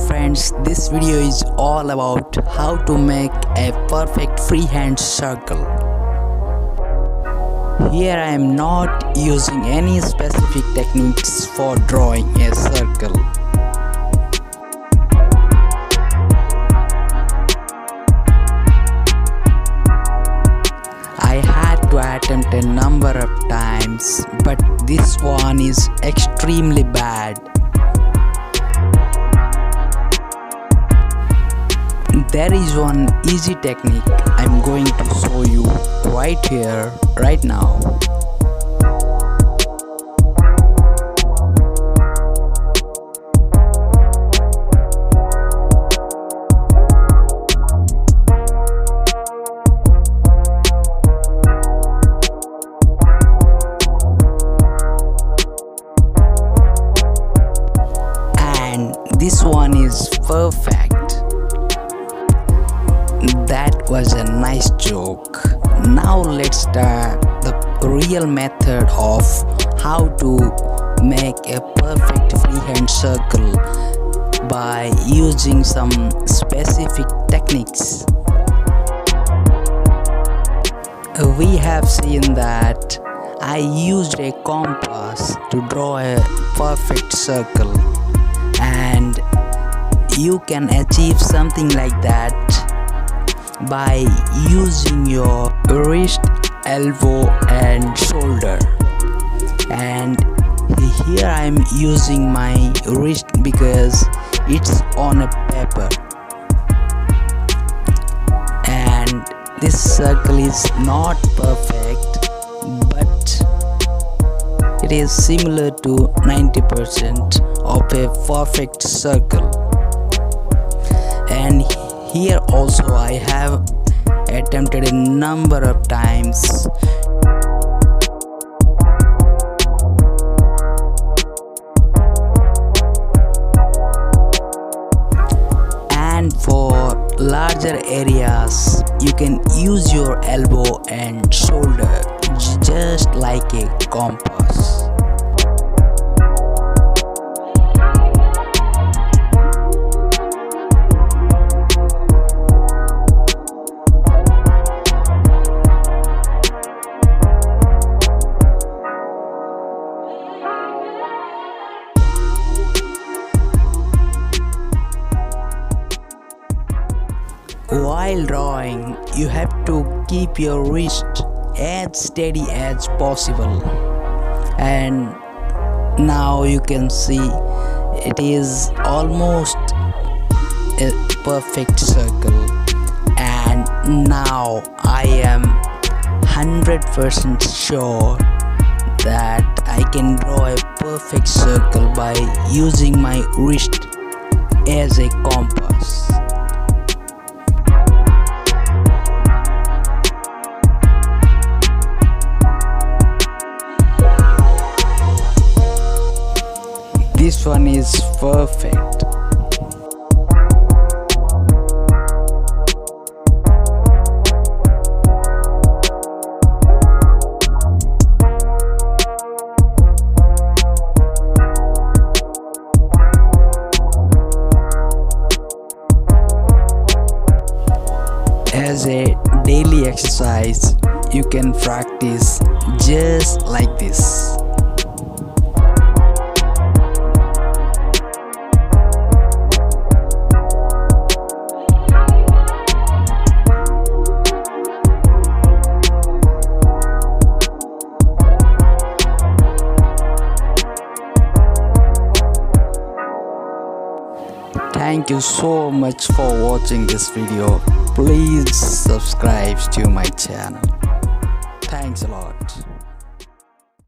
friends, this video is all about how to make a perfect freehand circle. Here I am not using any specific techniques for drawing a circle. I had to attempt a number of times, but this one is extremely bad. There is one easy technique I'm going to show you right here, right now. And this one is perfect. That was a nice joke. Now let's start the real method of how to make a perfect freehand circle by using some specific techniques. We have seen that I used a compass to draw a perfect circle, and you can achieve something like that by using your wrist, elbow and shoulder. And here I am using my wrist because it's on a paper, and this circle is not perfect, but it is similar to 90% of a perfect circle. And here also I have attempted a number of times. And for larger areas, you can use your elbow and shoulder just like a compass. While drawing, you have to keep your wrist as steady as possible. And now you can see it is almost a perfect circle. And now I am 100% sure that I can draw a perfect circle by using my wrist as a compass. This one is perfect. As a daily exercise, you can practice just like this. Thank you so much for watching this video. Please subscribe to my channel. Thanks a lot.